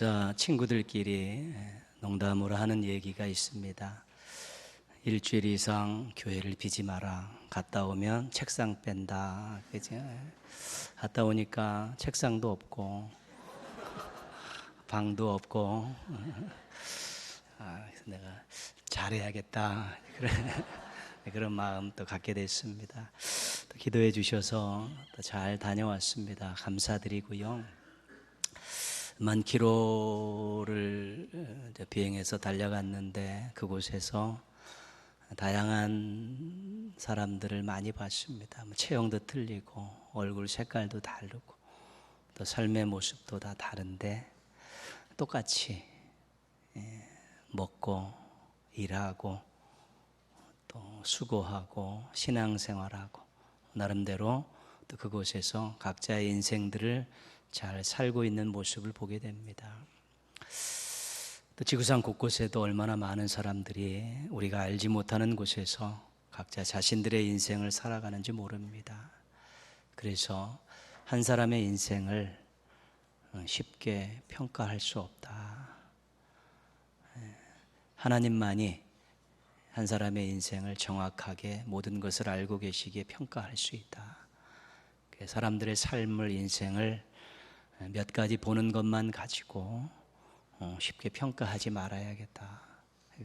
목사 친구들끼리 농담으로 하는 얘기가 있습니다. 일주일 이상 교회를 비지 마라. 갔다 오면 책상 뺀다. 그죠? 갔다 오니까 책상도 없고 방도 없고 그래서 내가 잘해야겠다. 그런 마음 또 갖게 됐습니다. 또 기도해 주셔서 또 잘 다녀왔습니다. 감사드리고요. 10,000km를 비행해서 달려갔는데 그곳에서 다양한 사람들을 많이 봤습니다. 체형도 틀리고 얼굴 색깔도 다르고 또 삶의 모습도 다 다른데 똑같이 먹고 일하고 또 수고하고 신앙생활하고 나름대로 또 그곳에서 각자의 인생들을 잘 살고 있는 모습을 보게 됩니다. 또 지구상 곳곳에도 얼마나 많은 사람들이 우리가 알지 못하는 곳에서 각자 자신들의 인생을 살아가는지 모릅니다. 그래서 한 사람의 인생을 쉽게 평가할 수 없다. 하나님만이 한 사람의 인생을 정확하게 모든 것을 알고 계시기에 평가할 수 있다. 사람들의 삶을, 인생을 몇 가지 보는 것만 가지고 쉽게 평가하지 말아야겠다.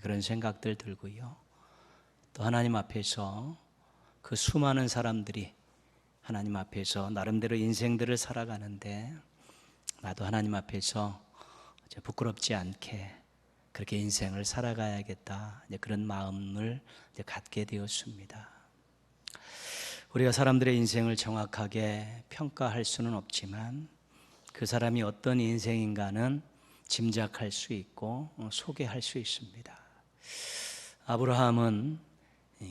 그런 생각들 들고요. 또 하나님 앞에서 그 수많은 사람들이 하나님 앞에서 나름대로 인생들을 살아가는데 나도 하나님 앞에서 부끄럽지 않게 그렇게 인생을 살아가야겠다. 그런 마음을 갖게 되었습니다. 우리가 사람들의 인생을 정확하게 평가할 수는 없지만 그 사람이 어떤 인생인가는 짐작할 수 있고 소개할 수 있습니다. 아브라함은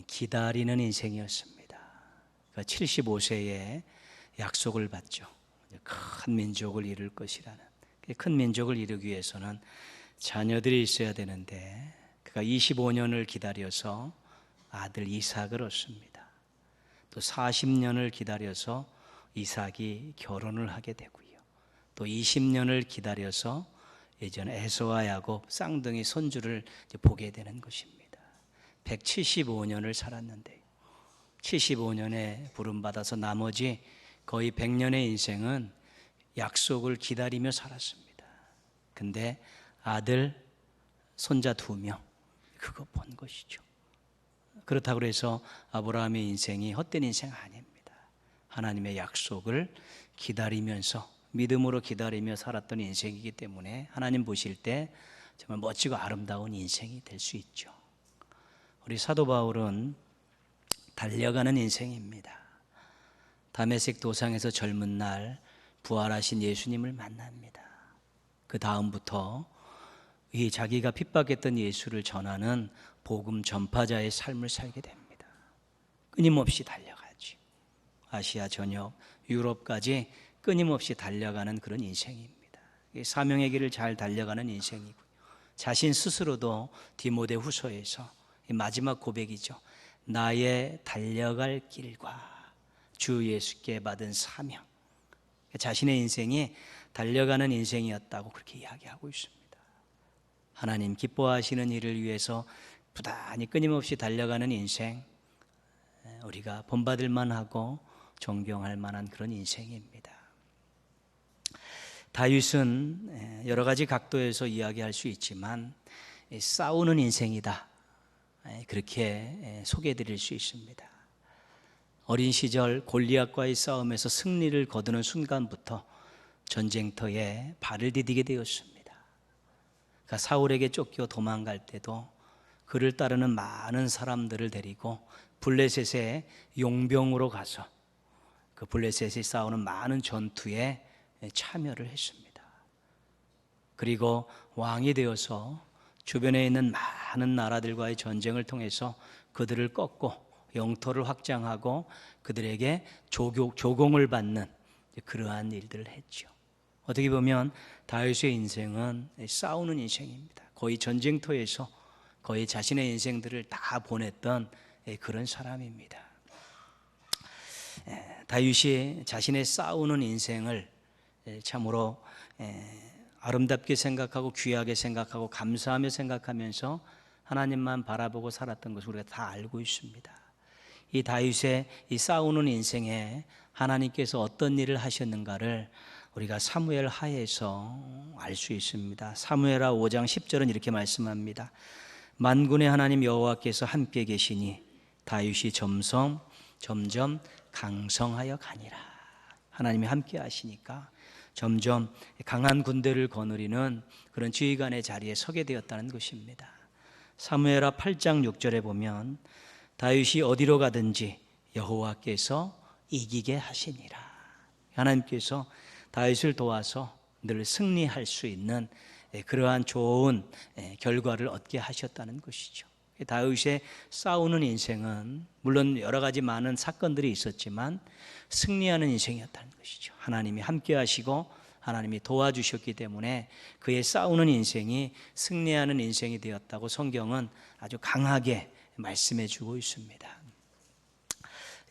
기다리는 인생이었습니다. 75세에 약속을 받죠. 큰 민족을 이룰 것이라는. 큰 민족을 이루기 위해서는 자녀들이 있어야 되는데 그가 25년을 기다려서 아들 이삭을 얻습니다. 또 40년을 기다려서 이삭이 결혼을 하게 되고요. 또 20년을 기다려서 예전 에서와 야곱 쌍둥이 손주를 보게 되는 것입니다. 175년을 살았는데 75년에 부름받아서 나머지 거의 100년의 인생은 약속을 기다리며 살았습니다. 근데 아들, 손자 2명 그거 본 것이죠. 그렇다고 해서 아브라함의 인생이 헛된 인생 아닙니다. 하나님의 약속을 기다리면서 믿음으로 기다리며 살았던 인생이기 때문에 하나님 보실 때 정말 멋지고 아름다운 인생이 될 수 있죠. 우리 사도 바울은 달려가는 인생입니다. 다메섹 도상에서 젊은 날 부활하신 예수님을 만납니다. 그 다음부터 이 자기가 핍박했던 예수를 전하는 복음 전파자의 삶을 살게 됩니다. 끊임없이 달려가지. 아시아 전역, 유럽까지 끊임없이 달려가는 그런 인생입니다. 사명의 길을 잘 달려가는 인생이고요. 자신 스스로도 디모데 후서에서 마지막 고백이죠. 나의 달려갈 길과 주 예수께 받은 사명. 자신의 인생이 달려가는 인생이었다고 그렇게 이야기하고 있습니다. 하나님 기뻐하시는 일을 위해서 부단히 끊임없이 달려가는 인생, 우리가 본받을 만하고 존경할 만한 그런 인생입니다. 다윗은 여러 가지 각도에서 이야기할 수 있지만 싸우는 인생이다, 그렇게 소개해드릴 수 있습니다. 어린 시절 골리앗과의 싸움에서 승리를 거두는 순간부터 전쟁터에 발을 디디게 되었습니다. 그러니까 사울에게 쫓겨 도망갈 때도 그를 따르는 많은 사람들을 데리고 블레셋의 용병으로 가서 그 블레셋이 싸우는 많은 전투에 참여를 했습니다. 그리고 왕이 되어서 주변에 있는 많은 나라들과의 전쟁을 통해서 그들을 꺾고 영토를 확장하고 그들에게 조공을 받는 그러한 일들을 했죠. 어떻게 보면 다윗의 인생은 싸우는 인생입니다. 거의 전쟁터에서 거의 자신의 인생들을 다 보냈던 그런 사람입니다. 다윗이 자신의 싸우는 인생을 참으로 아름답게 생각하고 귀하게 생각하고 감사하며 생각하면서 하나님만 바라보고 살았던 것을 우리가 다 알고 있습니다. 이 다윗의 이 싸우는 인생에 하나님께서 어떤 일을 하셨는가를 우리가 사무엘 하에서 알 수 있습니다. 사무엘하 5장 10절은 이렇게 말씀합니다. 만군의 하나님 여호와께서 함께 계시니 다윗이 점점 강성하여 가니라. 하나님이 함께 하시니까 점점 강한 군대를 거느리는 그런 지휘관의 자리에 서게 되었다는 것입니다. 사무엘하 8장 6절에 보면 다윗이 어디로 가든지 여호와께서 이기게 하시니라. 하나님께서 다윗을 도와서 늘 승리할 수 있는 그러한 좋은 결과를 얻게 하셨다는 것이죠. 다윗의 싸우는 인생은 물론 여러 가지 많은 사건들이 있었지만 승리하는 인생이었다는 것이죠. 하나님이 함께 하시고 하나님이 도와주셨기 때문에 그의 싸우는 인생이 승리하는 인생이 되었다고 성경은 아주 강하게 말씀해 주고 있습니다.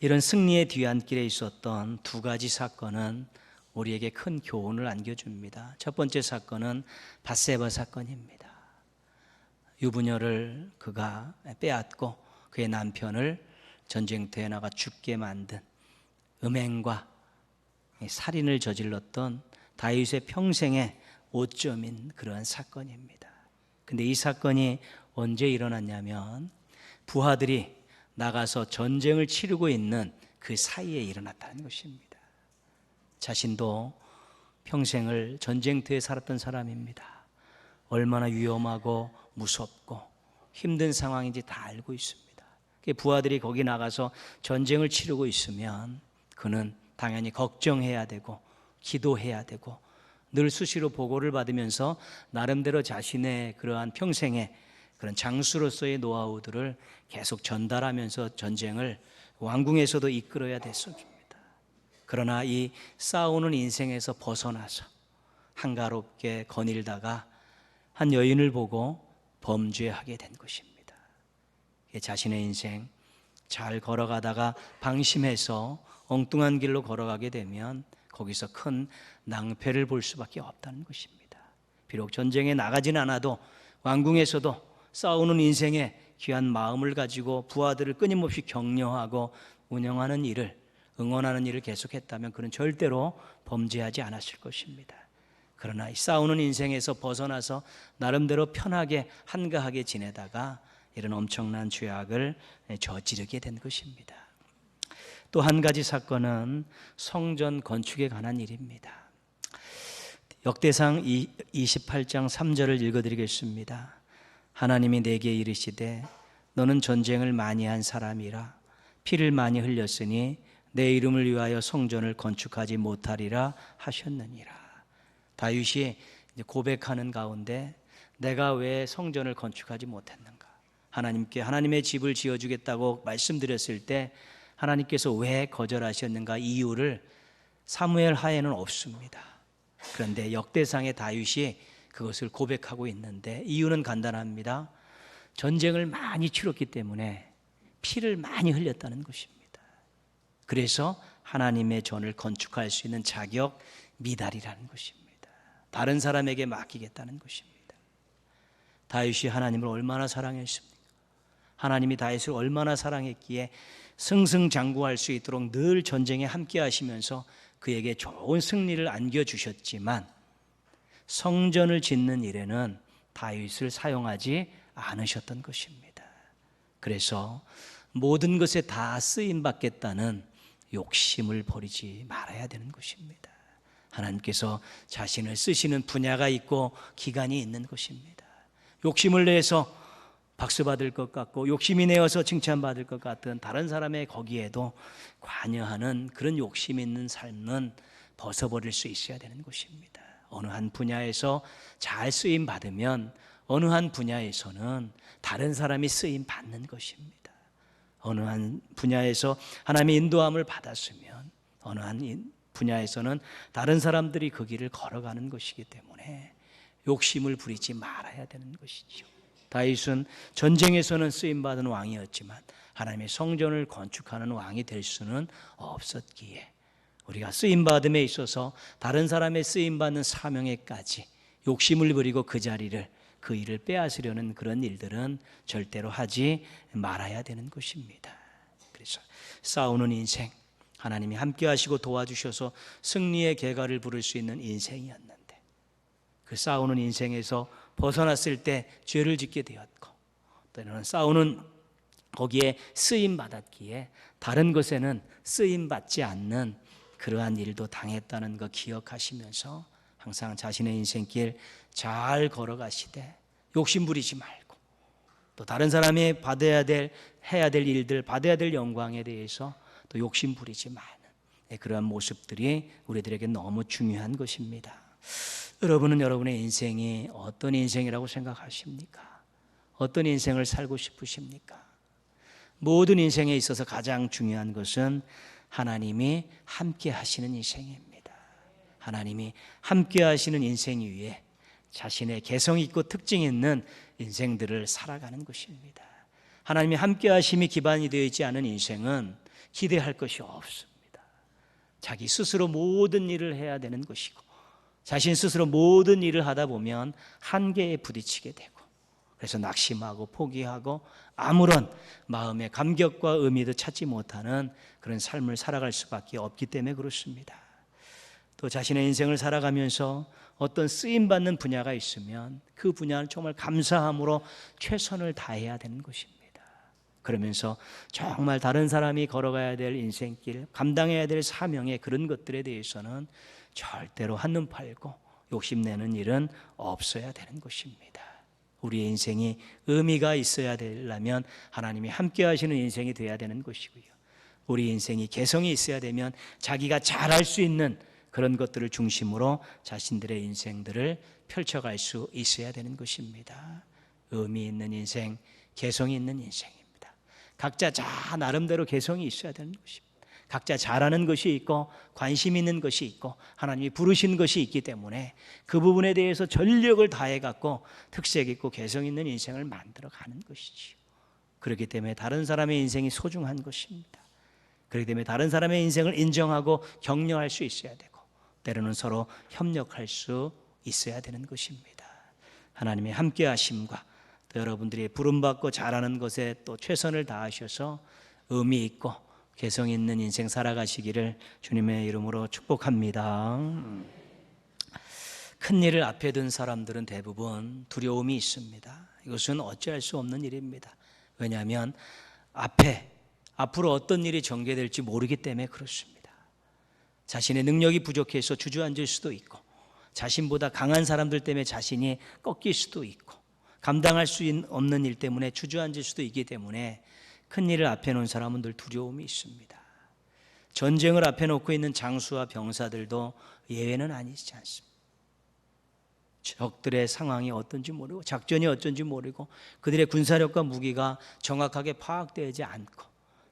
이런 승리의 뒤안길에 있었던 두 가지 사건은 우리에게 큰 교훈을 안겨줍니다. 첫 번째 사건은 밧세바 사건입니다. 유부녀를 그가 빼앗고 그의 남편을 전쟁터에 나가 죽게 만든 음행과 살인을 저질렀던 다윗의 평생의 오점인 그러한 사건입니다. 근데 이 사건이 언제 일어났냐면 부하들이 나가서 전쟁을 치르고 있는 그 사이에 일어났다는 것입니다. 자신도 평생을 전쟁터에 살았던 사람입니다. 얼마나 위험하고 무섭고 힘든 상황인지 다 알고 있습니다. 부하들이 거기 나가서 전쟁을 치르고 있으면 그는 당연히 걱정해야 되고 기도해야 되고 늘 수시로 보고를 받으면서 나름대로 자신의 그러한 평생의 그런 장수로서의 노하우들을 계속 전달하면서 전쟁을 왕궁에서도 이끌어야 됐습니다. 그러나 이 싸우는 인생에서 벗어나서 한가롭게 거닐다가 한 여인을 보고 범죄하게 된 것입니다. 자신의 인생 잘 걸어가다가 방심해서 엉뚱한 길로 걸어가게 되면 거기서 큰 낭패를 볼 수밖에 없다는 것입니다. 비록 전쟁에 나가진 않아도 왕궁에서도 싸우는 인생에 귀한 마음을 가지고 부하들을 끊임없이 격려하고 운영하는 일을 응원하는 일을 계속했다면 그는 절대로 범죄하지 않았을 것입니다. 그러나 이 싸우는 인생에서 벗어나서 나름대로 편하게 한가하게 지내다가 이런 엄청난 죄악을 저지르게 된 것입니다. 또 한 가지 사건은 성전 건축에 관한 일입니다. 역대상 28장 3절을 읽어드리겠습니다. 하나님이 내게 이르시되 너는 전쟁을 많이 한 사람이라 피를 많이 흘렸으니 내 이름을 위하여 성전을 건축하지 못하리라 하셨느니라. 다윗이 고백하는 가운데 내가 왜 성전을 건축하지 못했는가? 하나님께 하나님의 집을 지어주겠다고 말씀드렸을 때 하나님께서 왜 거절하셨는가 이유를 사무엘 하에는 없습니다. 그런데 역대상의 다윗이 그것을 고백하고 있는데 이유는 간단합니다. 전쟁을 많이 치렀기 때문에 피를 많이 흘렸다는 것입니다. 그래서 하나님의 전을 건축할 수 있는 자격 미달이라는 것입니다. 다른 사람에게 맡기겠다는 것입니다. 다윗이 하나님을 얼마나 사랑했습니까? 하나님이 다윗을 얼마나 사랑했기에 승승장구할 수 있도록 늘 전쟁에 함께 하시면서 그에게 좋은 승리를 안겨주셨지만 성전을 짓는 일에는 다윗을 사용하지 않으셨던 것입니다. 그래서 모든 것에 다 쓰임받겠다는 욕심을 버리지 말아야 되는 것입니다. 하나님께서 자신을 쓰시는 분야가 있고 기간이 있는 것입니다. 욕심을 내서 박수 받을 것 같고 욕심이 내어서 칭찬받을 것 같은 다른 사람의 거기에도 관여하는 그런 욕심 있는 삶은 벗어버릴 수 있어야 되는 것입니다. 어느 한 분야에서 잘 쓰임 받으면 어느 한 분야에서는 다른 사람이 쓰임 받는 것입니다. 어느 한 분야에서 하나님의 인도함을 받았으면 어느 한 분야에서는 다른 사람들이 그 길을 걸어가는 것이기 때문에 욕심을 부리지 말아야 되는 것이죠. 다윗은 전쟁에서는 쓰임받은 왕이었지만 하나님의 성전을 건축하는 왕이 될 수는 없었기에 우리가 쓰임받음에 있어서 다른 사람의 쓰임받는 사명에까지 욕심을 부리고 그 자리를, 그 일을 빼앗으려는 그런 일들은 절대로 하지 말아야 되는 것입니다. 그래서 싸우는 인생, 하나님이 함께 하시고 도와주셔서 승리의 계가를 부를 수 있는 인생이었는데, 그 싸우는 인생에서 벗어났을 때 죄를 짓게 되었고, 때로는 싸우는 거기에 쓰임 받았기에 다른 것에는 쓰임 받지 않는 그러한 일도 당했다는 거 기억하시면서 항상 자신의 인생길 잘 걸어가시되 욕심 부리지 말고, 또 다른 사람이 받아야 될, 해야 될 일들, 받아야 될 영광에 대해서 또 욕심 부리지 마는 그러한 모습들이 우리들에게 너무 중요한 것입니다. 여러분은 여러분의 인생이 어떤 인생이라고 생각하십니까? 어떤 인생을 살고 싶으십니까? 모든 인생에 있어서 가장 중요한 것은 하나님이 함께 하시는 인생입니다. 하나님이 함께 하시는 인생 위에 자신의 개성 있고 특징 있는 인생들을 살아가는 것입니다. 하나님이 함께 하심이 기반이 되어 있지 않은 인생은 기대할 것이 없습니다. 자기 스스로 모든 일을 해야 되는 것이고, 자신 스스로 모든 일을 하다 보면 한계에 부딪히게 되고, 그래서 낙심하고 포기하고 아무런 마음의 감격과 의미도 찾지 못하는 그런 삶을 살아갈 수밖에 없기 때문에 그렇습니다. 또 자신의 인생을 살아가면서 어떤 쓰임받는 분야가 있으면 그 분야는 정말 감사함으로 최선을 다해야 되는 것입니다. 그러면서 정말 다른 사람이 걸어가야 될 인생길, 감당해야 될 사명의 그런 것들에 대해서는 절대로 한눈 팔고 욕심내는 일은 없어야 되는 것입니다. 우리의 인생이 의미가 있어야 되려면 하나님이 함께 하시는 인생이 되어야 되는 것이고요, 우리 인생이 개성이 있어야 되면 자기가 잘할 수 있는 그런 것들을 중심으로 자신들의 인생들을 펼쳐갈 수 있어야 되는 것입니다. 의미 있는 인생, 개성이 있는 인생입니다. 각자 나름대로 개성이 있어야 되는 것입니다. 각자 잘하는 것이 있고 관심 있는 것이 있고 하나님이 부르신 것이 있기 때문에 그 부분에 대해서 전력을 다해 갖고 특색 있고 개성 있는 인생을 만들어 가는 것이지요. 그렇기 때문에 다른 사람의 인생이 소중한 것입니다. 그렇기 때문에 다른 사람의 인생을 인정하고 격려할 수 있어야 되고, 때로는 서로 협력할 수 있어야 되는 것입니다. 하나님의 함께 하심과 또 여러분들이 부름받고 잘하는 것에 또 최선을 다하셔서 의미 있고 개성 있는 인생 살아가시기를 주님의 이름으로 축복합니다. 큰 일을 앞에 둔 사람들은 대부분 두려움이 있습니다. 이것은 어찌할 수 없는 일입니다. 왜냐하면 앞으로 어떤 일이 전개될지 모르기 때문에 그렇습니다. 자신의 능력이 부족해서 주저앉을 수도 있고, 자신보다 강한 사람들 때문에 자신이 꺾일 수도 있고, 감당할 수 없는 일 때문에 주저앉을 수도 있기 때문에 큰 일을 앞에 놓은 사람은 늘 두려움이 있습니다. 전쟁을 앞에 놓고 있는 장수와 병사들도 예외는 아니지 않습니다. 적들의 상황이 어떤지 모르고 작전이 어쩐지 모르고 그들의 군사력과 무기가 정확하게 파악되지 않고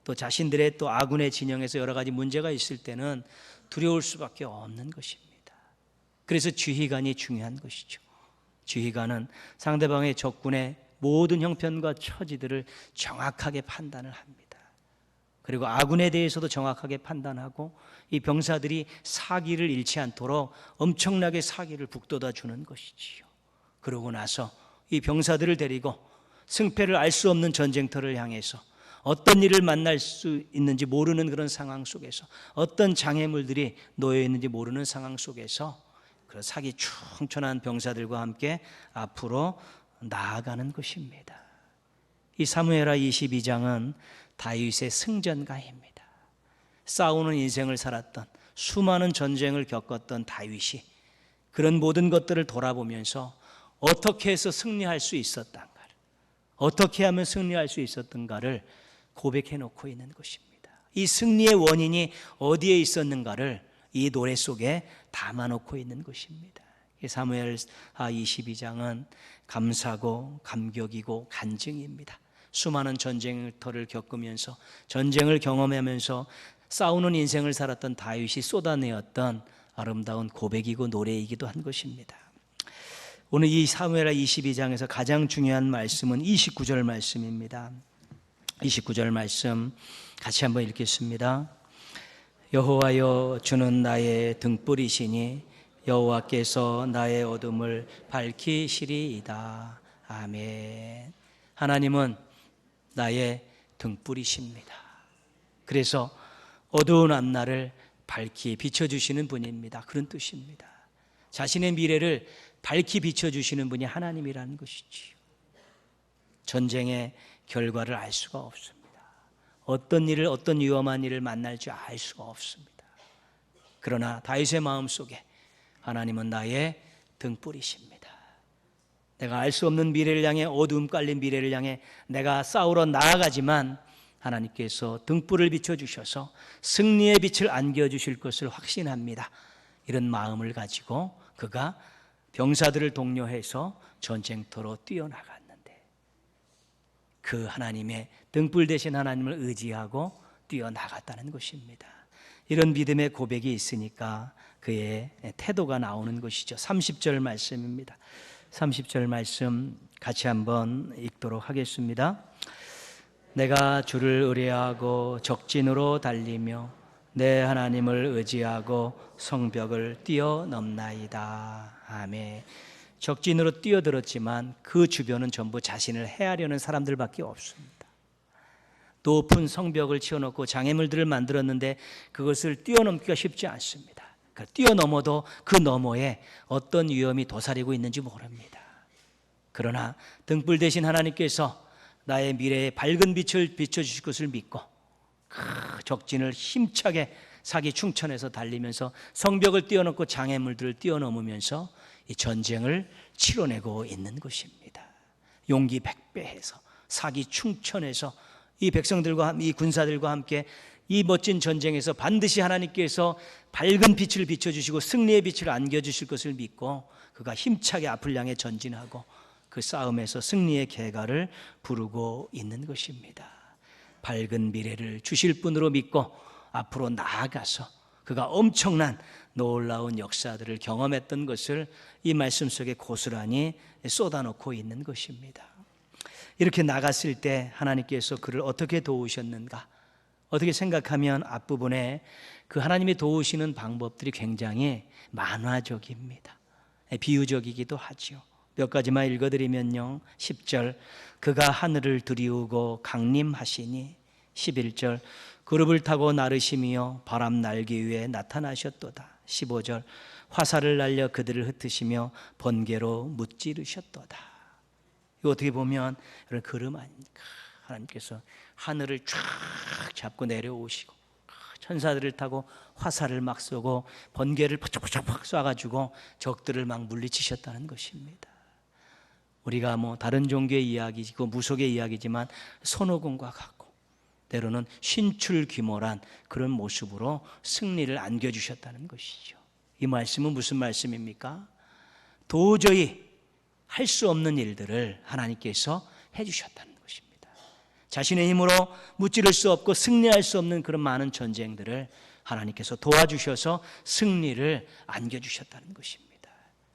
또 자신들의 또 아군의 진영에서 여러 가지 문제가 있을 때는 두려울 수밖에 없는 것입니다. 그래서 지휘관이 중요한 것이죠. 지휘관은 상대방의 적군의 모든 형편과 처지들을 정확하게 판단을 합니다. 그리고 아군에 대해서도 정확하게 판단하고 이 병사들이 사기를 잃지 않도록 엄청나게 사기를 북돋아 주는 것이지요. 그러고 나서 이 병사들을 데리고 승패를 알 수 없는 전쟁터를 향해서 어떤 일을 만날 수 있는지 모르는 그런 상황 속에서 어떤 장애물들이 놓여 있는지 모르는 상황 속에서 그 사기 충천한 병사들과 함께 앞으로 나아가는 것입니다. 이 사무엘하 22장은 다윗의 승전가입니다. 싸우는 인생을 살았던, 수많은 전쟁을 겪었던 다윗이 그런 모든 것들을 돌아보면서 어떻게 해서 승리할 수 있었던가를, 어떻게 하면 승리할 수 있었던가를 고백해 놓고 있는 것입니다. 이 승리의 원인이 어디에 있었는가를 이 노래 속에 담아놓고 있는 것입니다. 사무엘하 22장은 감사고 감격이고 간증입니다. 수많은 전쟁터를 겪으면서 전쟁을 경험하면서 싸우는 인생을 살았던 다윗이 쏟아내었던 아름다운 고백이고 노래이기도 한 것입니다. 오늘 이 사무엘하 22장에서 가장 중요한 말씀은 29절 말씀입니다. 29절 말씀 같이 한번 읽겠습니다. 여호와여, 주는 나의 등불이시니 여호와께서 나의 어둠을 밝히시리이다. 아멘. 하나님은 나의 등불이십니다. 그래서 어두운 앞날을 밝히 비춰주시는 분입니다. 그런 뜻입니다. 자신의 미래를 밝히 비춰주시는 분이 하나님이라는 것이지요. 전쟁의 결과를 알 수가 없습니다. 어떤 일을, 어떤 위험한 일을 만날지 알 수가 없습니다. 그러나 다윗의 마음속에 하나님은 나의 등불이십니다. 내가 알 수 없는 미래를 향해, 어두움 깔린 미래를 향해 내가 싸우러 나아가지만 하나님께서 등불을 비춰주셔서 승리의 빛을 안겨주실 것을 확신합니다. 이런 마음을 가지고 그가 병사들을 독려해서 전쟁터로 뛰어나갔는데 그 하나님의 등불 되신 하나님을 의지하고 뛰어나갔다는 것입니다. 이런 믿음의 고백이 있으니까 그의 태도가 나오는 것이죠. 30절 말씀입니다. 30절 말씀 같이 한번 읽도록 하겠습니다. 내가 주를 의뢰하고 적진으로 달리며 내 하나님을 의지하고 성벽을 뛰어넘나이다. 아멘. 적진으로 뛰어들었지만 그 주변은 전부 자신을 해하려는 사람들밖에 없습니다. 높은 성벽을 치워놓고 장애물들을 만들었는데 그것을 뛰어넘기가 쉽지 않습니다. 뛰어넘어도 그 너머에 어떤 위험이 도사리고 있는지 모릅니다. 그러나 등불 대신 하나님께서 나의 미래에 밝은 빛을 비춰주실 것을 믿고 그 적진을 힘차게 사기 충천해서 달리면서 성벽을 뛰어넘고 장애물들을 뛰어넘으면서 이 전쟁을 치러내고 있는 것입니다. 용기 백배해서 사기 충천해서 이 백성들과 이 군사들과 함께 이 멋진 전쟁에서 반드시 하나님께서 밝은 빛을 비춰주시고 승리의 빛을 안겨주실 것을 믿고 그가 힘차게 앞을 향해 전진하고 그 싸움에서 승리의 계가를 부르고 있는 것입니다. 밝은 미래를 주실 분으로 믿고 앞으로 나아가서 그가 엄청난 놀라운 역사들을 경험했던 것을 이 말씀 속에 고스란히 쏟아놓고 있는 것입니다. 이렇게 나갔을 때 하나님께서 그를 어떻게 도우셨는가? 어떻게 생각하면 앞부분에 그 하나님이 도우시는 방법들이 굉장히 만화적입니다. 비유적이기도 하죠. 몇 가지만 읽어드리면요. 10절 그가 하늘을 두리우고 강림하시니 11절 그룹을 타고 나르시며 바람 날기 위해 나타나셨도다. 15절 화살을 날려 그들을 흩으시며 번개로 무찌르셨도다. 이거 어떻게 보면 이런 그림 아닙니까? 하나님께서 하늘을 쫙 잡고 내려오시고 천사들을 타고 화살을 막 쏘고 번개를 팍팍팍 쏴가지고 적들을 막 물리치셨다는 것입니다. 우리가 뭐 다른 종교의 이야기고 무속의 이야기지만 손오공과 같고 때로는 신출귀몰한 그런 모습으로 승리를 안겨주셨다는 것이죠. 이 말씀은 무슨 말씀입니까? 도저히 할 수 없는 일들을 하나님께서 해주셨다는 것입니다. 자신의 힘으로 무찌를 수 없고 승리할 수 없는 그런 많은 전쟁들을 하나님께서 도와주셔서 승리를 안겨주셨다는 것입니다.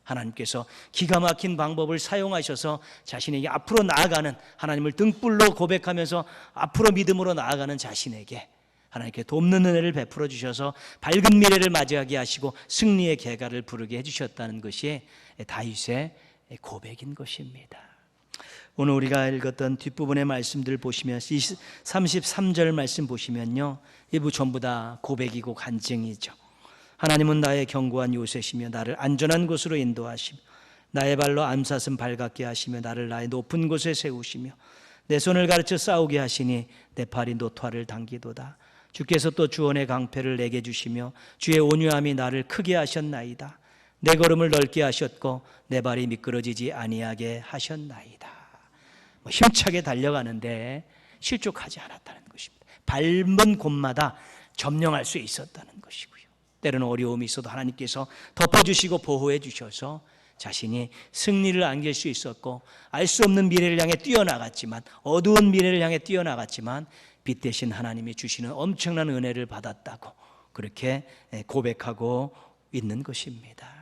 하나님께서 기가 막힌 방법을 사용하셔서 자신에게 앞으로 나아가는 하나님을 등불로 고백하면서 앞으로 믿음으로 나아가는 자신에게 하나님께 돕는 은혜를 베풀어 주셔서 밝은 미래를 맞이하게 하시고 승리의 계가를 부르게 해주셨다는 것이 다윗의 고백인 것입니다. 오늘 우리가 읽었던 뒷부분의 말씀들 보시면 33절 말씀 보시면요, 이부 전부 다 고백이고 간증이죠. 하나님은 나의 견고한 요새시며 나를 안전한 곳으로 인도하시며 나의 발로 암사슴 발같게 하시며 나를 나의 높은 곳에 세우시며 내 손을 가르쳐 싸우게 하시니 내 팔이 노토화를 당기도다. 주께서 또 주원의 강패를 내게 주시며 주의 온유함이 나를 크게 하셨나이다. 내 걸음을 넓게 하셨고 내 발이 미끄러지지 아니하게 하셨나이다. 힘차게 달려가는데 실족하지 않았다는 것입니다. 밟은 곳마다 점령할 수 있었다는 것이고요. 때로는 어려움이 있어도 하나님께서 덮어주시고 보호해 주셔서 자신이 승리를 안길 수 있었고 알 수 없는 미래를 향해 뛰어나갔지만 어두운 미래를 향해 뛰어나갔지만 빛 대신 하나님이 주시는 엄청난 은혜를 받았다고 그렇게 고백하고 있는 것입니다.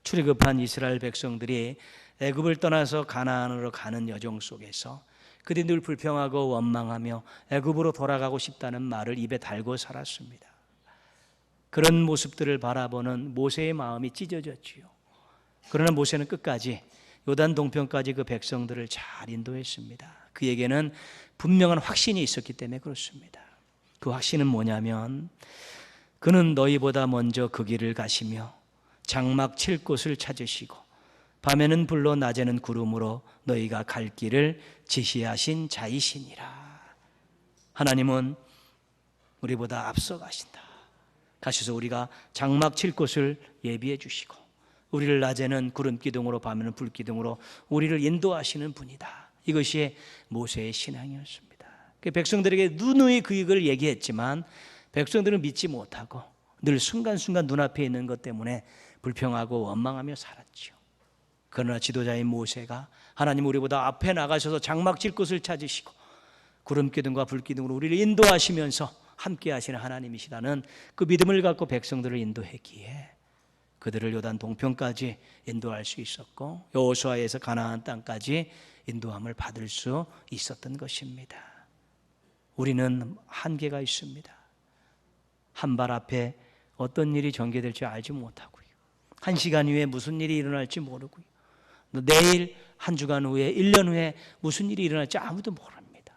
출애굽한 이스라엘 백성들이 애굽을 떠나서 가나안으로 가는 여정 속에서 그들이 늘 불평하고 원망하며 애굽으로 돌아가고 싶다는 말을 입에 달고 살았습니다. 그런 모습들을 바라보는 모세의 마음이 찢어졌지요. 그러나 모세는 끝까지 요단 동편까지 그 백성들을 잘 인도했습니다. 그에게는 분명한 확신이 있었기 때문에 그렇습니다. 그 확신은 뭐냐면 그는 너희보다 먼저 그 길을 가시며 장막 칠 곳을 찾으시고 밤에는 불로 낮에는 구름으로 너희가 갈 길을 지시하신 자이시니라. 하나님은 우리보다 앞서 가신다. 가셔서 우리가 장막 칠 곳을 예비해 주시고 우리를 낮에는 구름 기둥으로 밤에는 불 기둥으로 우리를 인도하시는 분이다. 이것이 모세의 신앙이었습니다. 백성들에게 누누이 그 일을 얘기했지만 백성들은 믿지 못하고 늘 순간순간 눈앞에 있는 것 때문에 불평하고 원망하며 살았지요. 그러나 지도자인 모세가 하나님 우리보다 앞에 나가셔서 장막 칠 곳을 찾으시고 구름 기둥과 불 기둥으로 우리를 인도하시면서 함께 하시는 하나님이시라는 그 믿음을 갖고 백성들을 인도했기에 그들을 요단 동편까지 인도할 수 있었고 여호수아에서 가나안 땅까지 인도함을 받을 수 있었던 것입니다. 우리는 한계가 있습니다. 한 발 앞에 어떤 일이 전개될지 알지 못하고요. 1시간 후에 무슨 일이 일어날지 모르고요. 내일, 한 주간 후에, 1년 후에 무슨 일이 일어날지 아무도 모릅니다.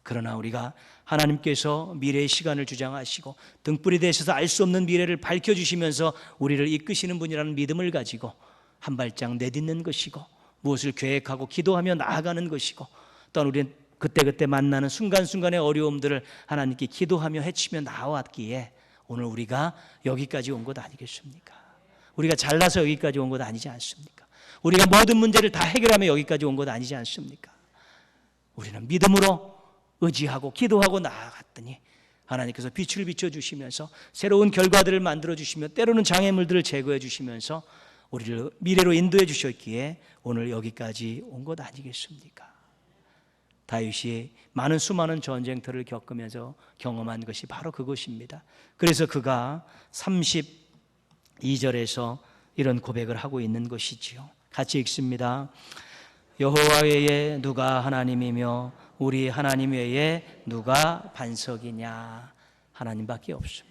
그러나 우리가 하나님께서 미래의 시간을 주장하시고 등불이 되셔서 알 수 없는 미래를 밝혀주시면서 우리를 이끄시는 분이라는 믿음을 가지고 한 발짝 내딛는 것이고 무엇을 계획하고 기도하며 나아가는 것이고 또한 우리는 그때그때 만나는 순간순간의 어려움들을 하나님께 기도하며 헤치며 나왔기에 오늘 우리가 여기까지 온 것 아니겠습니까? 우리가 잘나서 여기까지 온 것 아니지 않습니까? 우리가 모든 문제를 다 해결하며 여기까지 온 것 아니지 않습니까? 우리는 믿음으로 의지하고 기도하고 나아갔더니 하나님께서 빛을 비춰주시면서 새로운 결과들을 만들어주시며 때로는 장애물들을 제거해 주시면서 우리를 미래로 인도해 주셨기에 오늘 여기까지 온 것 아니겠습니까? 다윗이 많은 수많은 전쟁터를 겪으면서 경험한 것이 바로 그것입니다. 그래서 그가 32절에서 이런 고백을 하고 있는 것이지요. 같이 읽습니다. 여호와 외에 누가 하나님이며 우리 하나님 외에 누가 반석이냐. 하나님밖에 없습니다.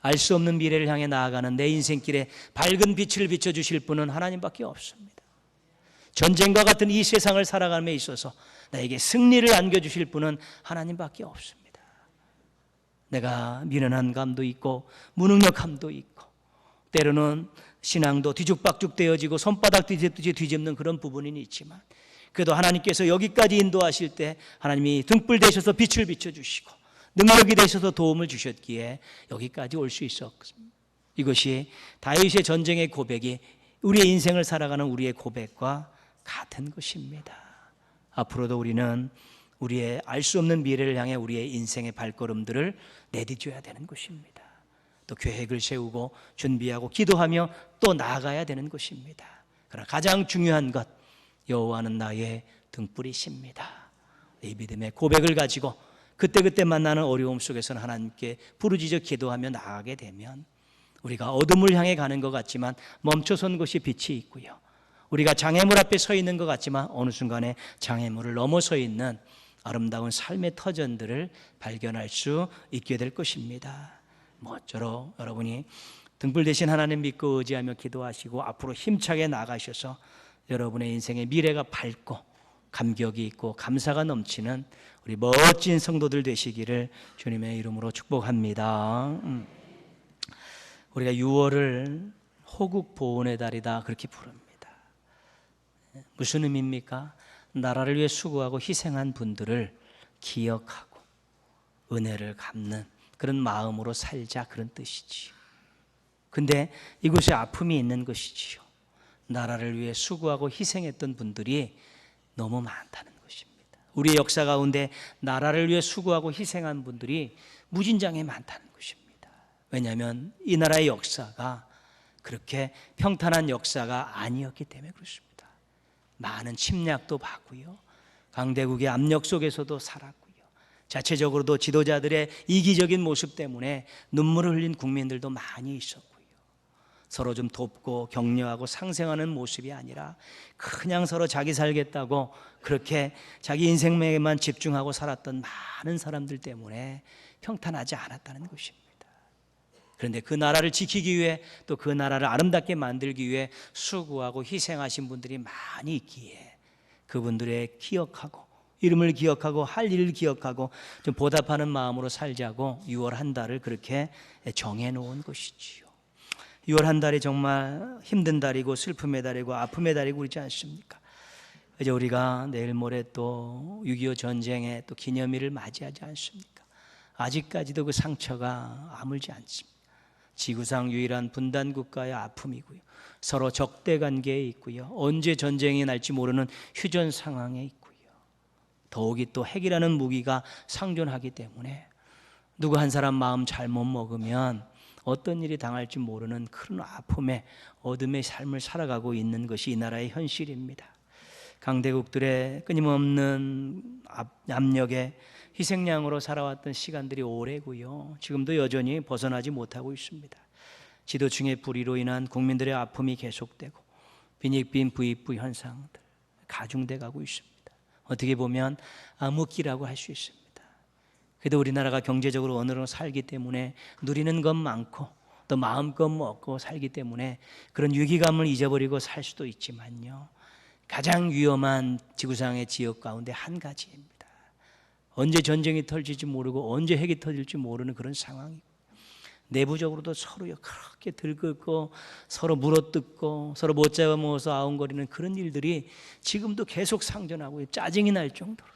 알 수 없는 미래를 향해 나아가는 내 인생길에 밝은 빛을 비춰주실 분은 하나님밖에 없습니다. 전쟁과 같은 이 세상을 살아감에 있어서 나에게 승리를 안겨주실 분은 하나님밖에 없습니다. 내가 미련한 감도 있고 무능력함도 있고 때로는 신앙도 뒤죽박죽 되어지고 손바닥 뒤집듯이 뒤집는 그런 부분이 있지만 그래도 하나님께서 여기까지 인도하실 때 하나님이 등불 되셔서 빛을 비춰주시고 능력이 되셔서 도움을 주셨기에 여기까지 올 수 있었습니다. 이것이 다윗의 전쟁의 고백이 우리의 인생을 살아가는 우리의 고백과 같은 것입니다. 앞으로도 우리는 우리의 알 수 없는 미래를 향해 우리의 인생의 발걸음들을 내디뎌야 되는 것입니다. 또 계획을 세우고 준비하고 기도하며 또 나아가야 되는 것입니다. 그러나 가장 중요한 것, 여호와는 나의 등불이십니다. 이 믿음의 고백을 가지고 그때그때 만나는 어려움 속에서는 하나님께 부르짖어 기도하며 나아가게 되면 우리가 어둠을 향해 가는 것 같지만 멈춰선 곳이 빛이 있고요. 우리가 장애물 앞에 서 있는 것 같지만 어느 순간에 장애물을 넘어서 있는 아름다운 삶의 터전들을 발견할 수 있게 될 것입니다. 모쪼록 여러분이 등불 대신 하나님 믿고 의지하며 기도하시고 앞으로 힘차게 나가셔서 여러분의 인생의 미래가 밝고 감격이 있고 감사가 넘치는 우리 멋진 성도들 되시기를 주님의 이름으로 축복합니다. 우리가 6월을 호국 보훈의 달이다 그렇게 부릅니다. 무슨 의미입니까? 나라를 위해 수고하고 희생한 분들을 기억하고 은혜를 갚는 그런 마음으로 살자 그런 뜻이지요. 근데 이곳에 아픔이 있는 것이지요. 나라를 위해 수고하고 희생했던 분들이 너무 많다는 것입니다. 우리의 역사 가운데 나라를 위해 수고하고 희생한 분들이 무진장에 많다는 것입니다. 왜냐하면 이 나라의 역사가 그렇게 평탄한 역사가 아니었기 때문에 그렇습니다. 많은 침략도 받고요. 강대국의 압력 속에서도 살았고요. 자체적으로도 지도자들의 이기적인 모습 때문에 눈물을 흘린 국민들도 많이 있었고요. 서로 좀 돕고 격려하고 상생하는 모습이 아니라 그냥 서로 자기 살겠다고 그렇게 자기 인생에만 집중하고 살았던 많은 사람들 때문에 평탄하지 않았다는 것입니다. 그런데 그 나라를 지키기 위해 또 그 나라를 아름답게 만들기 위해 수고하고 희생하신 분들이 많이 있기에 그분들의 기억하고 이름을 기억하고 할 일을 기억하고 좀 보답하는 마음으로 살자고 6월 한 달을 그렇게 정해놓은 것이지요. 6월 한 달이 정말 힘든 달이고 슬픔의 달이고 아픔의 달이고 그렇지 않습니까? 이제 우리가 내일 모레 또 6.25 전쟁의 또 기념일을 맞이하지 않습니까? 아직까지도 그 상처가 아물지 않습니다. 지구상 유일한 분단 국가의 아픔이고요. 서로 적대 관계에 있고요. 언제 전쟁이 날지 모르는 휴전 상황에 있고요. 더욱이 또 핵이라는 무기가 상존하기 때문에 누구 한 사람 마음 잘못 먹으면 어떤 일이 당할지 모르는 큰 아픔의 어둠의 삶을 살아가고 있는 것이 이 나라의 현실입니다. 강대국들의 끊임없는 압력에 희생양으로 살아왔던 시간들이 오래고요. 지금도 여전히 벗어나지 못하고 있습니다. 지도층의 불의로 인한 국민들의 아픔이 계속되고 빈익빈 부익부 현상들 가중돼 가고 있습니다. 어떻게 보면 암흑기라고 할 수 있습니다. 그래도 우리나라가 경제적으로 어느 정도 살기 때문에 누리는 것 많고 또 마음껏 먹고 살기 때문에 그런 위기감을 잊어버리고 살 수도 있지만요. 가장 위험한 지구상의 지역 가운데 한 가지입니다. 언제 전쟁이 터질지 모르고 언제 핵이 터질지 모르는 그런 상황이고 내부적으로도 서로 그렇게 들끓고 서로 물어뜯고 서로 못 잡아먹어서 아웅거리는 그런 일들이 지금도 계속 상존하고 짜증이 날 정도로요.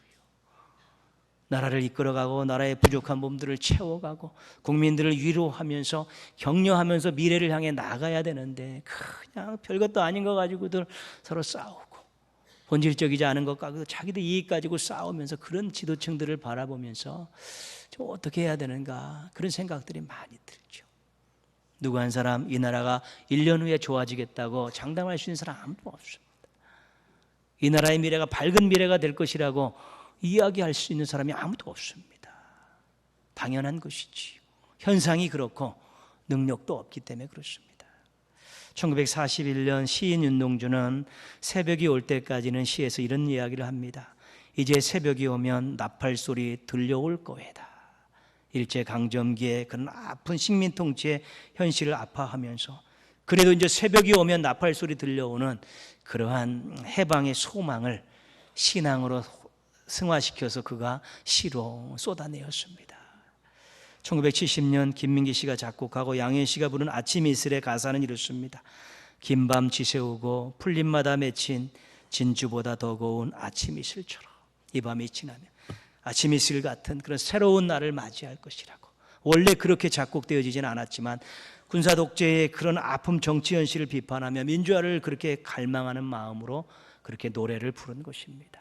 나라를 이끌어가고 나라의 부족한 부분들을 채워가고 국민들을 위로하면서 격려하면서 미래를 향해 나가야 되는데 그냥 별것도 아닌 거 가지고들 서로 싸우고 본질적이지 않은 것 가지고 자기들 이익 가지고 싸우면서 그런 지도층들을 바라보면서 좀 어떻게 해야 되는가 그런 생각들이 많이 들죠. 누구 한 사람 이 나라가 1년 후에 좋아지겠다고 장담할 수 있는 사람 아무도 없습니다. 이 나라의 미래가 밝은 미래가 될 것이라고 이야기할 수 있는 사람이 아무도 없습니다. 당연한 것이지요. 현상이 그렇고 능력도 없기 때문에 그렇습니다. 1941년 시인 윤동주는 새벽이 올 때까지는 시에서 이런 이야기를 합니다. 이제 새벽이 오면 나팔 소리 들려올 거에다. 일제강점기에 그런 아픈 식민 통치의 현실을 아파하면서 그래도 이제 새벽이 오면 나팔 소리 들려오는 그러한 해방의 소망을 신앙으로 승화시켜서 그가 시로 쏟아내었습니다. 1970년 김민기 씨가 작곡하고 양현 씨가 부른 아침 이슬의 가사는 이렇습니다. 긴 밤 지새우고 풀잎마다 맺힌 진주보다 더 고운 아침 이슬처럼 이 밤이 지나면 아침 이슬 같은 그런 새로운 날을 맞이할 것이라고. 원래 그렇게 작곡되어지지는 않았지만 군사 독재의 그런 아픔 정치 현실을 비판하며 민주화를 그렇게 갈망하는 마음으로 그렇게 노래를 부른 것입니다.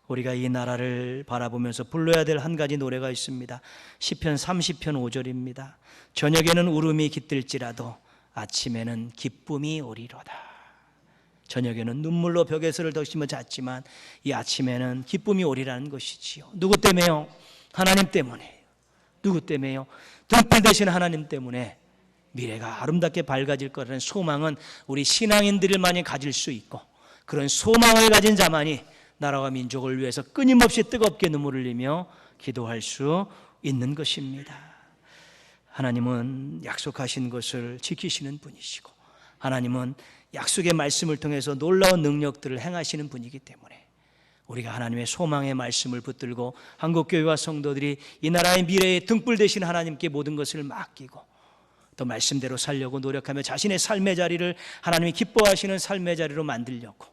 우리가 이 나라를 바라보면서 불러야 될 한 가지 노래가 있습니다. 시편 30편 5절입니다. 저녁에는 울음이 깃들지라도 아침에는 기쁨이 오리로다. 저녁에는 눈물로 벽에서를 덮으며 잤지만 이 아침에는 기쁨이 오리라는 것이지요. 누구 때문에요? 하나님 때문에. 누구 때문에요? 등불 되신 하나님 때문에 미래가 아름답게 밝아질 거라는 소망은 우리 신앙인들만이 가질 수 있고 그런 소망을 가진 자만이 나라와 민족을 위해서 끊임없이 뜨겁게 눈물을 흘리며 기도할 수 있는 것입니다. 하나님은 약속하신 것을 지키시는 분이시고 하나님은 약속의 말씀을 통해서 놀라운 능력들을 행하시는 분이기 때문에 우리가 하나님의 소망의 말씀을 붙들고 한국교회와 성도들이 이 나라의 미래에 등불 되신 하나님께 모든 것을 맡기고 또 말씀대로 살려고 노력하며 자신의 삶의 자리를 하나님이 기뻐하시는 삶의 자리로 만들려고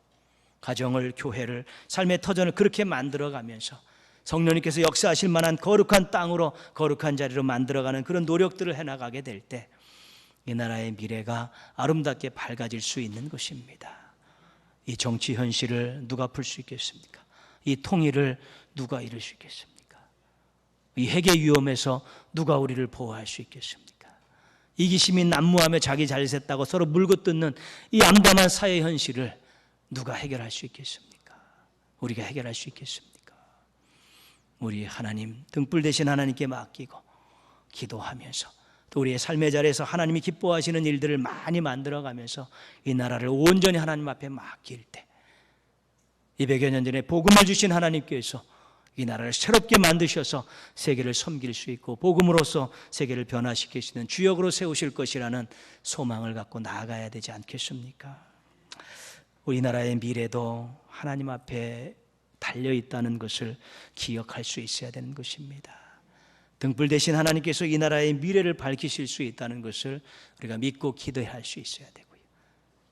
가정을, 교회를, 삶의 터전을 그렇게 만들어가면서 성령님께서 역사하실 만한 거룩한 땅으로 거룩한 자리로 만들어가는 그런 노력들을 해나가게 될 때 이 나라의 미래가 아름답게 밝아질 수 있는 것입니다. 이 정치 현실을 누가 풀 수 있겠습니까? 이 통일을 누가 이룰 수 있겠습니까? 이 핵의 위험에서 누가 우리를 보호할 수 있겠습니까? 이기심이 난무하며 자기 잘 샜다고 서로 물고 뜯는 이 암담한 사회 현실을 누가 해결할 수 있겠습니까? 우리가 해결할 수 있겠습니까? 우리 하나님, 등불 대신 하나님께 맡기고 기도하면서 또 우리의 삶의 자리에서 하나님이 기뻐하시는 일들을 많이 만들어가면서 이 나라를 온전히 하나님 앞에 맡길 때 200여 년 전에 복음을 주신 하나님께서 이 나라를 새롭게 만드셔서 세계를 섬길 수 있고 복음으로써 세계를 변화시킬 수 있는 주역으로 세우실 것이라는 소망을 갖고 나아가야 되지 않겠습니까? 우리나라의 미래도 하나님 앞에 달려있다는 것을 기억할 수 있어야 되는 것입니다. 등불 대신 하나님께서 이 나라의 미래를 밝히실 수 있다는 것을 우리가 믿고 기도할 수 있어야 되고요.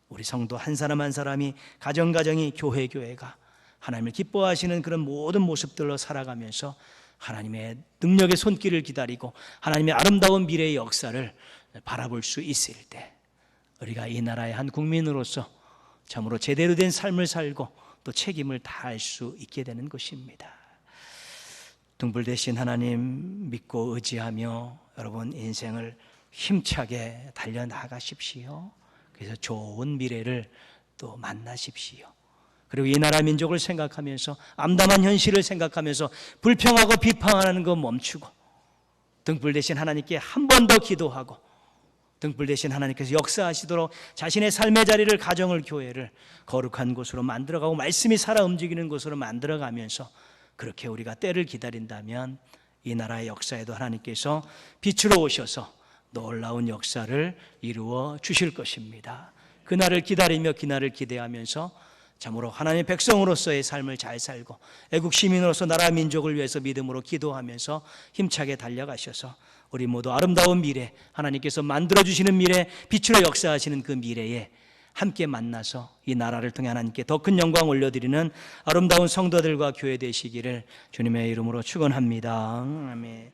우리 성도 한 사람 한 사람이 가정가정이 교회가 하나님을 기뻐하시는 그런 모든 모습들로 살아가면서 하나님의 능력의 손길을 기다리고 하나님의 아름다운 미래의 역사를 바라볼 수 있을 때 우리가 이 나라의 한 국민으로서 참으로 제대로 된 삶을 살고 또 책임을 다할 수 있게 되는 것입니다. 등불 대신 하나님 믿고 의지하며 여러분 인생을 힘차게 달려나가십시오. 그래서 좋은 미래를 또 만나십시오. 그리고 이 나라 민족을 생각하면서 암담한 현실을 생각하면서 불평하고 비판하는 거 멈추고 등불 대신 하나님께 한 번 더 기도하고 등불 대신 하나님께서 역사하시도록 자신의 삶의 자리를 가정을 교회를 거룩한 곳으로 만들어가고 말씀이 살아 움직이는 곳으로 만들어가면서 그렇게 우리가 때를 기다린다면 이 나라의 역사에도 하나님께서 빛으로 오셔서 놀라운 역사를 이루어 주실 것입니다. 그날을 기다리며 그날을 기대하면서 참으로 하나님의 백성으로서의 삶을 잘 살고 애국 시민으로서 나라 민족을 위해서 믿음으로 기도하면서 힘차게 달려가셔서 우리 모두 아름다운 미래, 하나님께서 만들어주시는 미래, 빛으로 역사하시는 그 미래에 함께 만나서 이 나라를 통해 하나님께 더 큰 영광 올려드리는 아름다운 성도들과 교회 되시기를 주님의 이름으로 축원합니다. 아멘.